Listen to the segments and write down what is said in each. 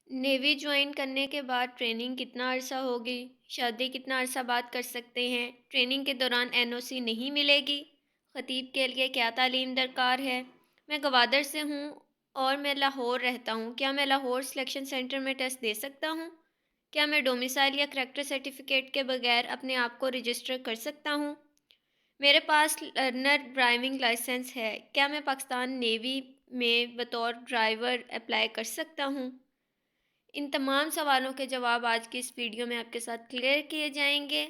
Navy join کرنے کے بعد ٹریننگ کتنا عرصہ ہوگی؟ شادی کتنا عرصہ بعد کر سکتے ہیں؟ ٹریننگ کے دوران این او سی نہیں ملے گی؟ خطیب کے لیے کیا تعلیم درکار ہے؟ میں گوادر سے ہوں اور میں لاہور رہتا ہوں۔ کیا میں لاہور سلیکشن سینٹر میں ٹیسٹ دے سکتا ہوں؟ کیا میں ڈومیسائل یا کریکٹر سرٹیفکیٹ کے بغیر اپنے آپ کو رجسٹر کر سکتا ہوں؟ میرے پاس لرنر ڈرائیونگ لائسنس ہے۔ کیا میں پاکستان نیوی میں بطور ڈرائیور اپلائی کر سکتا ہوں؟ ان تمام سوالوں کے جواب آج کی اس ویڈیو میں آپ کے ساتھ کلیئر کیے جائیں گے،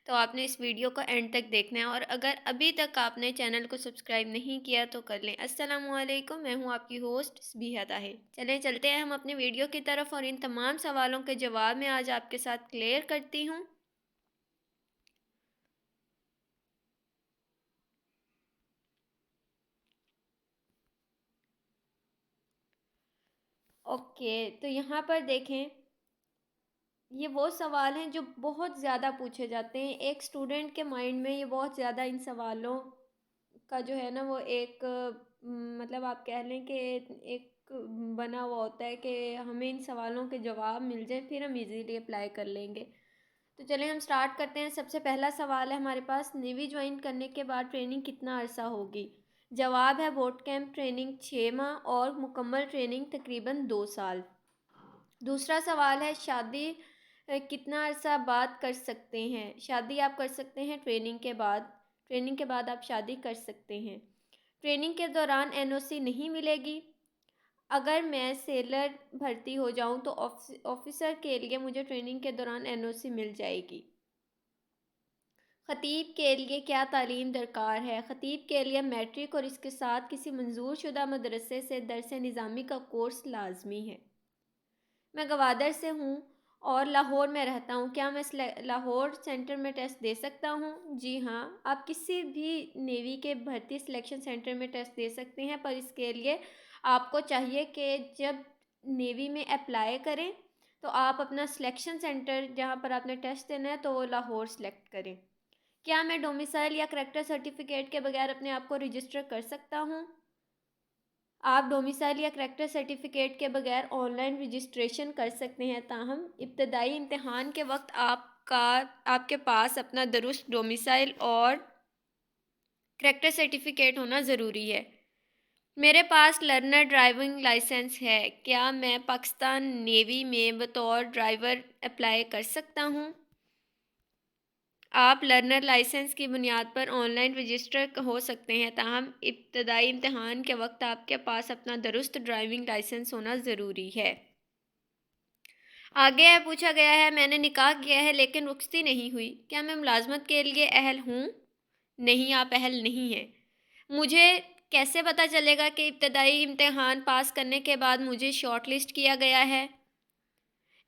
تو آپ نے اس ویڈیو کو اینڈ تک دیکھنا ہے، اور اگر ابھی تک آپ نے چینل کو سبسکرائب نہیں کیا تو کر لیں۔ السلام علیکم، میں ہوں آپ کی ہوسٹ سبیحہ طاہر۔ چلیں چلتے ہیں ہم اپنے ویڈیو کی طرف، اور ان تمام سوالوں کے جواب میں آج آپ کے ساتھ کلیئر کرتی ہوں۔ اوکے، تو یہاں پر دیکھیں، یہ وہ سوال ہیں جو بہت زیادہ پوچھے جاتے ہیں۔ ایک اسٹوڈنٹ کے مائنڈ میں یہ بہت زیادہ ان سوالوں کا جو ہے نا وہ ایک مطلب آپ کہہ لیں کہ ایک بنا ہوا ہوتا ہے کہ ہمیں ان سوالوں کے جواب مل جائیں، پھر ہم ایزیلی اپلائی کر لیں گے۔ تو چلیں ہم سٹارٹ کرتے ہیں۔ سب سے پہلا سوال ہے ہمارے پاس، نیوی جوائن کرنے کے بعد ٹریننگ کتنا عرصہ ہوگی؟ جواب ہے بوٹ کیمپ ٹریننگ 6 ماہ اور مکمل ٹریننگ تقریباً 2 سال۔ دوسرا سوال ہے، شادی کتنا عرصہ بعد کر سکتے ہیں؟ شادی آپ کر سکتے ہیں ٹریننگ کے بعد۔ ٹریننگ کے بعد آپ شادی کر سکتے ہیں۔ ٹریننگ کے دوران این او سی نہیں ملے گی۔ اگر میں سیلر بھرتی ہو جاؤں تو آفیسر کے لیے مجھے ٹریننگ کے دوران این او سی مل جائے گی۔ خطیب کے لیے کیا تعلیم درکار ہے؟ خطیب کے لیے میٹرک اور اس کے ساتھ کسی منظور شدہ مدرسے سے درس نظامی کا کورس لازمی ہے۔ میں گوادر سے ہوں اور لاہور میں رہتا ہوں۔ کیا میں لاہور سینٹر میں ٹیسٹ دے سکتا ہوں؟ جی ہاں، آپ کسی بھی نیوی کے بھرتی سلیکشن سینٹر میں ٹیسٹ دے سکتے ہیں، پر اس کے لیے آپ کو چاہیے کہ جب نیوی میں اپلائی کریں تو آپ اپنا سلیکشن سینٹر جہاں پر آپ نے ٹیسٹ دینا ہے تو وہ لاہور سلیکٹ کریں۔ کیا میں ڈومیسائل یا کریکٹر سرٹیفکیٹ کے بغیر اپنے آپ کو رجسٹر کر سکتا ہوں؟ آپ ڈومیسائل یا کریکٹر سرٹیفکیٹ کے بغیر آن لائن رجسٹریشن کر سکتے ہیں، تاہم ابتدائی امتحان کے وقت آپ کے پاس اپنا درست ڈومیسائل اور کریکٹر سرٹیفکیٹ ہونا ضروری ہے۔ میرے پاس لرنر ڈرائیونگ لائسنس ہے۔ کیا میں پاکستان نیوی میں بطور ڈرائیور اپلائی کر سکتا ہوں؟ آپ لرنر لائسنس کی بنیاد پر آن لائن رجسٹر ہو سکتے ہیں، تاہم ابتدائی امتحان کے وقت آپ کے پاس اپنا درست ڈرائیونگ لائسنس ہونا ضروری ہے۔ آگے پوچھا گیا ہے، میں نے نکاح کیا ہے لیکن رخصتی نہیں ہوئی، کیا میں ملازمت کے لیے اہل ہوں؟ نہیں، آپ اہل نہیں ہیں۔ مجھے کیسے پتہ چلے گا کہ ابتدائی امتحان پاس کرنے کے بعد مجھے شارٹ لسٹ کیا گیا ہے؟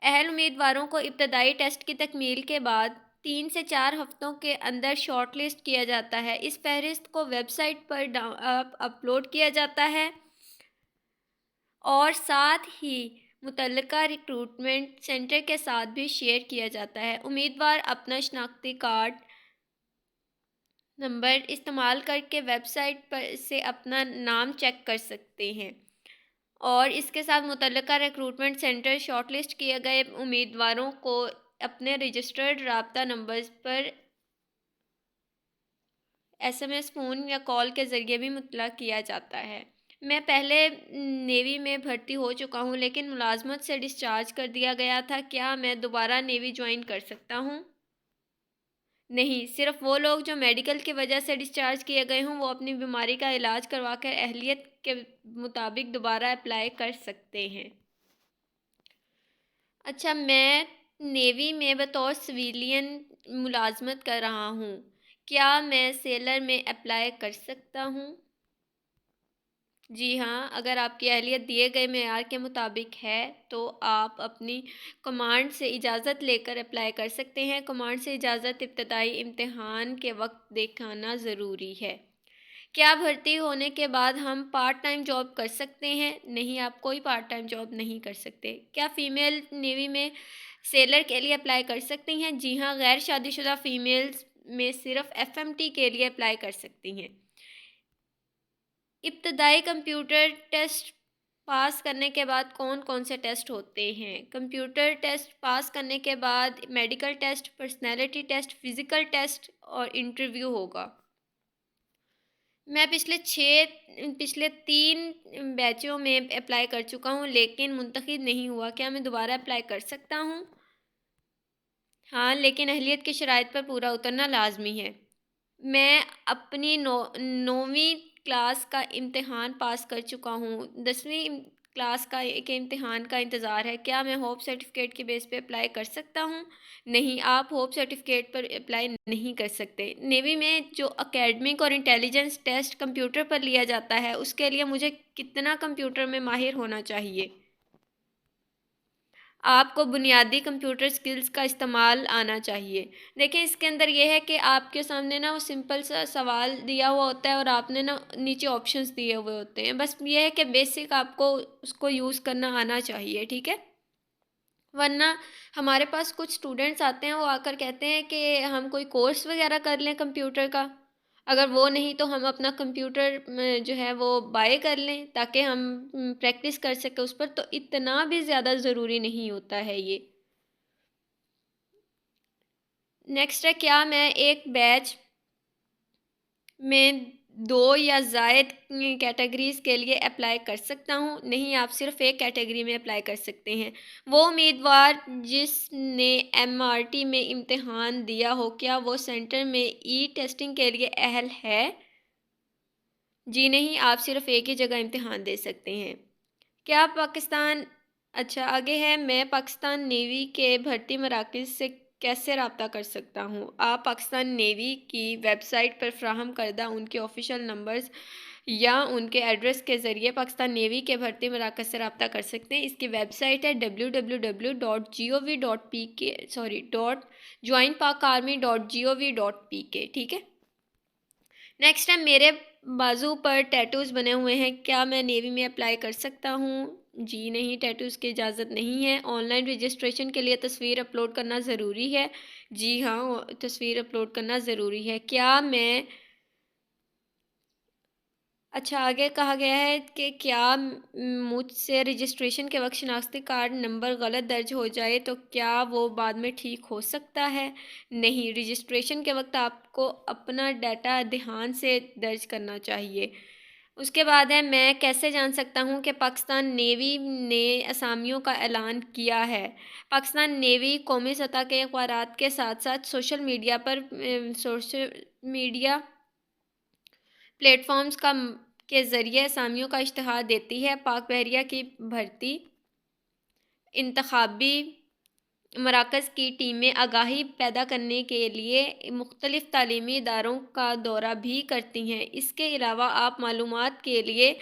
اہل امیدواروں کو ابتدائی ٹیسٹ کی تکمیل کے بعد 3 سے 4 ہفتوں کے اندر شارٹ لسٹ کیا جاتا ہے۔ اس فہرست کو ویب سائٹ پر اپلوڈ کیا جاتا ہے اور ساتھ ہی متعلقہ ریکروٹمنٹ سینٹر کے ساتھ بھی شیئر کیا جاتا ہے۔ امیدوار اپنا شناختی کارڈ نمبر استعمال کر کے ویب سائٹ پر سے اپنا نام چیک کر سکتے ہیں، اور اس کے ساتھ متعلقہ ریکروٹمنٹ سینٹر شارٹ لسٹ کیے گئے امیدواروں کو اپنے رجسٹرڈ رابطہ نمبرز پر ایس ایم ایس، فون یا کال کے ذریعے بھی مطلع کیا جاتا ہے۔ میں پہلے نیوی میں بھرتی ہو چکا ہوں لیکن ملازمت سے ڈسچارج کر دیا گیا تھا، کیا میں دوبارہ نیوی جوائن کر سکتا ہوں؟ نہیں، صرف وہ لوگ جو میڈیکل کی وجہ سے ڈسچارج کیے گئے ہوں وہ اپنی بیماری کا علاج کروا کر اہلیت کے مطابق دوبارہ اپلائی کر سکتے ہیں۔ اچھا، میں نیوی میں بطور سویلین ملازمت کر رہا ہوں، کیا میں سیلر میں اپلائی کر سکتا ہوں؟ جی ہاں، اگر آپ کی اہلیت دیے گئے معیار کے مطابق ہے تو آپ اپنی کمانڈ سے اجازت لے کر اپلائی کر سکتے ہیں۔ کمانڈ سے اجازت ابتدائی امتحان کے وقت دکھانا ضروری ہے۔ کیا بھرتی ہونے کے بعد ہم پارٹ ٹائم جاب کر سکتے ہیں؟ نہیں، آپ کوئی پارٹ ٹائم جاب نہیں کر سکتے۔ کیا فیمیل نیوی میں سیلر کے لیے اپلائی کر سکتی ہیں؟ جی ہاں، غیر شادی شدہ فیمیلز میں صرف ایف ایم ٹی کے لیے اپلائی کر سکتی ہیں۔ ابتدائی کمپیوٹر ٹیسٹ پاس کرنے کے بعد کون کون سے ٹیسٹ ہوتے ہیں؟ کمپیوٹر ٹیسٹ پاس کرنے کے بعد medical test, personality test, physical test اور انٹرویو ہوگا۔ میں پچھلے 3 بیچوں میں اپلائی کر چکا ہوں لیکن منتخب نہیں ہوا۔ کیا میں دوبارہ اپلائی کر سکتا ہوں؟ ہاں، لیکن اہلیت کی شرائط پر پورا اترنا لازمی ہے۔ میں اپنی 9ویں کلاس کا امتحان پاس کر چکا ہوں۔ 10ویں کلاس کے امتحان کا انتظار ہے۔ کیا میں ہوپ سرٹیفکیٹ کے بیس پہ اپلائی کر سکتا ہوں؟ نہیں، آپ ہوپ سرٹیفکیٹ پر اپلائی نہیں کر سکتے۔ نیوی میں جو اکیڈمک اور انٹیلیجنس ٹیسٹ کمپیوٹر پر لیا جاتا ہے اس کے لیے مجھے کتنا کمپیوٹر میں ماہر ہونا چاہیے؟ آپ کو بنیادی کمپیوٹر سکلز کا استعمال آنا چاہیے۔ دیکھیں اس کے اندر یہ ہے کہ آپ کے سامنے نا وہ سمپل سا سوال دیا ہوا ہوتا ہے اور آپ نے نا نیچے آپشنز دیے ہوئے ہوتے ہیں، بس یہ ہے کہ بیسک آپ کو اس کو یوز کرنا آنا چاہیے، ٹھیک ہے؟ ورنہ ہمارے پاس کچھ اسٹوڈنٹس آتے ہیں، وہ آ کر کہتے ہیں کہ ہم کوئی کورس وغیرہ کر لیں کمپیوٹر کا، اگر وہ نہیں تو ہم اپنا کمپیوٹر جو ہے وہ بائی کر لیں تاکہ ہم پریکٹس کر سکیں اس پر، تو اتنا بھی زیادہ ضروری نہیں ہوتا ہے یہ۔ نیکسٹ ہے، کیا میں ایک بیچ میں 2 یا زائد کیٹیگریز کے لیے اپلائی کر سکتا ہوں؟ نہیں، آپ صرف ایک کیٹیگری میں اپلائی کر سکتے ہیں۔ وہ امیدوار جس نے MRT میں امتحان دیا ہو، کیا وہ سینٹر میں ای ٹیسٹنگ کے لیے اہل ہے؟ جی نہیں، آپ صرف ایک ہی جگہ امتحان دے سکتے ہیں۔ کیا پاکستان اچھا آگے ہے، میں پاکستان نیوی کے بھرتی مراکز سے کیسے رابطہ کر سکتا ہوں؟ آپ پاکستان نیوی کی ویب سائٹ پر فراہم کردہ ان کے آفیشیل نمبرز یا ان کے ایڈریس کے ذریعے پاکستان نیوی کے بھرتی مراکز سے رابطہ کر سکتے ہیں۔ اس کی ویب سائٹ ہے www.joinpakarmy.gov.pk، ٹھیک ہے؟ نیکسٹ ہے، میرے بازو پر ٹیٹوز بنے ہوئے ہیں، کیا میں نیوی میں اپلائی کر سکتا ہوں؟ جی نہیں، ٹیٹوز کی اجازت نہیں ہے۔ آن لائن رجسٹریشن کے لیے تصویر اپلوڈ کرنا ضروری ہے؟ جی ہاں، تصویر اپلوڈ کرنا ضروری ہے۔ کیا میں اچھا آگے کہا گیا ہے کہ کیا مجھ سے رجسٹریشن کے وقت شناختی کارڈ نمبر غلط درج ہو جائے تو کیا وہ بعد میں ٹھیک ہو سکتا ہے؟ نہیں، رجسٹریشن کے وقت آپ کو اپنا ڈیٹا دھیان سے درج کرنا چاہیے۔ اس کے بعد ہے، میں کیسے جان سکتا ہوں کہ پاکستان نیوی نے اسامیوں کا اعلان کیا ہے؟ پاکستان نیوی قومی سطح کے اخبارات کے ساتھ ساتھ سوشل میڈیا پلیٹ فارمز کے ذریعے اسامیوں کا اشتہار دیتی ہے۔ پاک بحریہ کی بھرتی انتخابی مراکز کی ٹیمیں آگاہی پیدا کرنے کے لیے مختلف تعلیمی اداروں کا دورہ بھی کرتی ہیں۔ اس کے علاوہ آپ معلومات کے لیے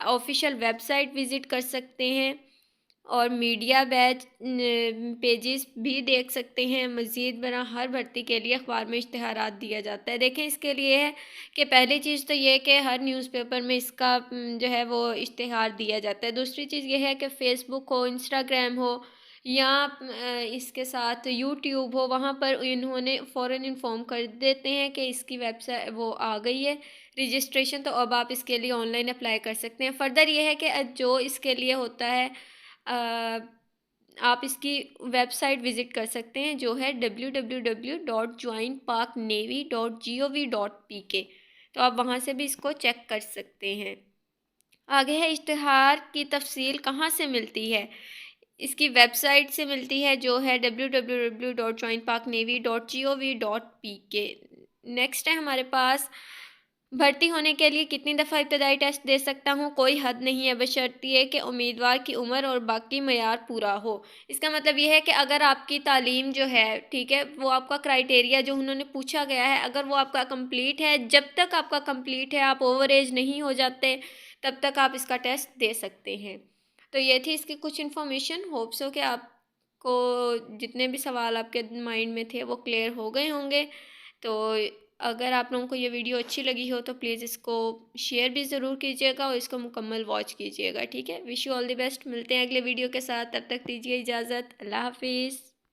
آفیشیل ویب سائٹ وزٹ کر سکتے ہیں اور میڈیا پیجز بھی دیکھ سکتے ہیں۔ مزید برآں ہر بھرتی کے لیے اخبار میں اشتہارات دیا جاتا ہے۔ دیکھیں اس کے لیے ہے کہ پہلی چیز تو یہ کہ ہر نیوز پیپر میں اس کا جو ہے وہ اشتہار دیا جاتا ہے۔ دوسری چیز یہ ہے کہ فیس بک ہو، انسٹاگرام ہو یا اس کے ساتھ یوٹیوب ہو، وہاں پر انہوں نے فوراً انفارم کر دیتے ہیں کہ اس کی ویب سائٹ وہ آ گئی ہے رجسٹریشن، تو اب آپ اس کے لیے آن لائن اپلائی کر سکتے ہیں۔ فردر یہ ہے کہ جو اس کے لیے ہوتا ہے آپ اس کی ویب سائٹ وزٹ کر سکتے ہیں جو ہے www.joinpaknavy.gov.pk، تو آپ وہاں سے بھی اس کو چیک کر سکتے ہیں۔ آگے ہے، اشتہار کی تفصیل کہاں سے ملتی ہے؟ اس کی ویب سائٹ سے ملتی ہے جو ہے www.joinpaknavy.gov.pk۔ نیکسٹ ہے ہمارے پاس، بھرتی ہونے کے لیے کتنی دفعہ ابتدائی ٹیسٹ دے سکتا ہوں؟ کوئی حد نہیں ہے، بشرطیہ کہ امیدوار کی عمر اور باقی معیار پورا ہو۔ اس کا مطلب یہ ہے کہ اگر آپ کی تعلیم جو ہے، ٹھیک ہے، وہ آپ کا کرائیٹیریا جو انہوں نے پوچھا گیا ہے اگر وہ آپ کا کمپلیٹ ہے، جب تک آپ کا کمپلیٹ ہے، آپ اوور ایج نہیں ہو جاتے، تب تک آپ اس کا ٹیسٹ دے سکتے ہیں۔ تو یہ تھی اس کی کچھ انفارمیشن۔ ہوپ سو کہ آپ کو جتنے بھی سوال آپ کے مائنڈ میں تھے وہ کلیئر ہو گئے ہوں گے۔ تو اگر آپ لوگوں کو یہ ویڈیو اچھی لگی ہو تو پلیز اس کو شیئر بھی ضرور کیجیے گا اور اس کو مکمل واچ کیجیے گا، ٹھیک ہے؟ Wish you all the best, ملتے ہیں اگلے ویڈیو کے ساتھ، تب تک دیجیے اجازت، اللہ حافظ۔